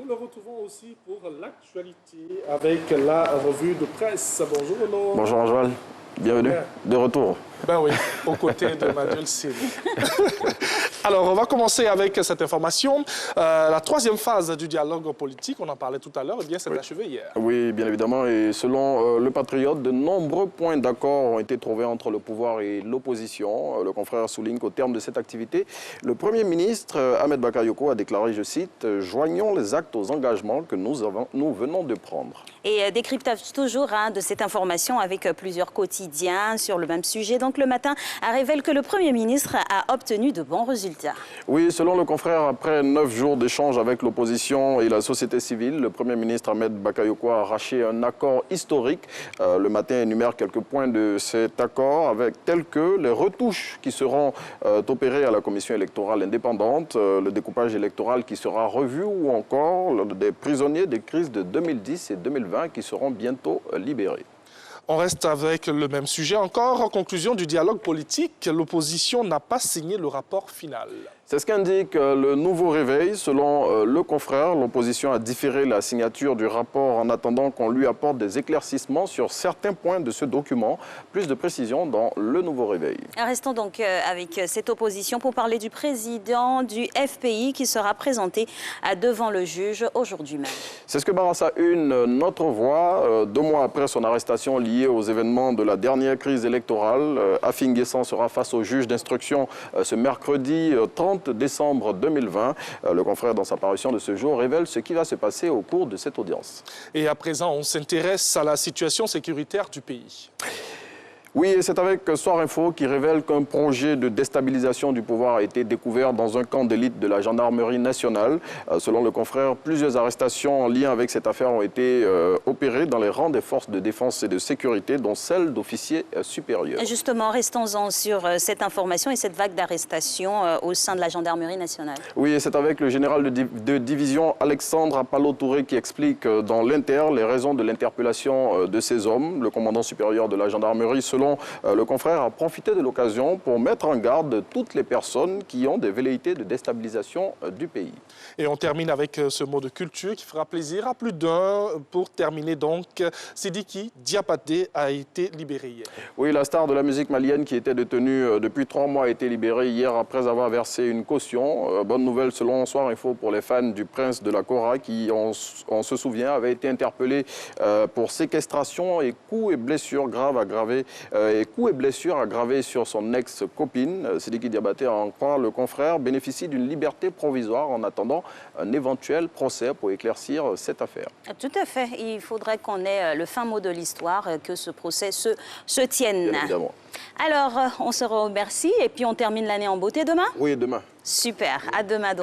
Nous le retrouvons aussi pour l'actualité avec la revue de presse. Bonjour Renaud. Bonjour Anjoal, bienvenue, de retour. Ben oui, aux côtés de Manuel Siri. Alors, on va commencer avec cette information. La troisième phase du dialogue politique, on en parlait tout à l'heure, eh bien, s'est achevée hier. Oui, bien évidemment. Et selon le Patriote, de nombreux points d'accord ont été trouvés entre le pouvoir et l'opposition. Le confrère souligne qu'au terme de cette activité, le Premier ministre Ahmed Bakayoko a déclaré, je cite, « Joignons les actes aux engagements que nous venons de prendre ». Et décryptage toujours de cette information avec plusieurs quotidiens sur le même sujet. Donc le matin révèle que le Premier ministre a obtenu de bons résultats. Oui, selon le confrère, après 9 jours d'échanges avec l'opposition et la société civile, le Premier ministre Ahmed Bakayoko a arraché un accord historique. Le matin énumère quelques points de cet accord, tels que les retouches qui seront opérées à la commission électorale indépendante, le découpage électoral qui sera revu ou encore des prisonniers des crises de 2010 et 2020 qui seront bientôt libérés. On reste avec le même sujet encore. En conclusion du dialogue politique, l'opposition n'a pas signé le rapport final. C'est ce qu'indique le Nouveau Réveil. Selon le confrère, l'opposition a différé la signature du rapport en attendant qu'on lui apporte des éclaircissements sur certains points de ce document. Plus de précisions dans le Nouveau Réveil. Restons donc avec cette opposition pour parler du président du FPI qui sera présenté devant le juge aujourd'hui même. C'est ce que Barassa Une, notre voix, 2 mois après son arrestation liée aux événements de la dernière crise électorale. Afin Guessan sera face au juge d'instruction ce mercredi 30 décembre 2020. Le confrère, dans sa parution de ce jour, révèle ce qui va se passer au cours de cette audience. Et à présent, on s'intéresse à la situation sécuritaire du pays. Oui, et c'est avec Soir Info qui révèle qu'un projet de déstabilisation du pouvoir a été découvert dans un camp d'élite de la gendarmerie nationale. Selon le confrère, plusieurs arrestations en lien avec cette affaire ont été opérées dans les rangs des forces de défense et de sécurité, dont celles d'officiers supérieurs. Justement, restons-en sur cette information et cette vague d'arrestations au sein de la gendarmerie nationale. Oui, et c'est avec le général de division Alexandre Apalo-Touré qui explique dans l'Inter les raisons de l'interpellation de ces hommes. Le commandant supérieur de la gendarmerie, selon le confrère, a profité de l'occasion pour mettre en garde toutes les personnes qui ont des velléités de déstabilisation du pays. Et on termine avec ce mot de culture qui fera plaisir à plus d'un. Pour terminer donc, Sidiki Diabaté a été libéré hier. Oui, la star de la musique malienne qui était détenue depuis 3 mois a été libérée hier après avoir versé une caution. Bonne nouvelle selon Soir Info pour les fans du prince de la Kora qui, on se souvient, avait été interpellé pour séquestration et coups et blessures graves aggravés sur son ex-copine. Sidiki Diabaté, à en croire le confrère, bénéficie d'une liberté provisoire en attendant un éventuel procès pour éclaircir cette affaire. Tout à fait. Il faudrait qu'on ait le fin mot de l'histoire, que ce procès se tienne. Bien évidemment. Alors, on se remercie et puis on termine l'année en beauté demain? Oui, demain. Super. À demain donc.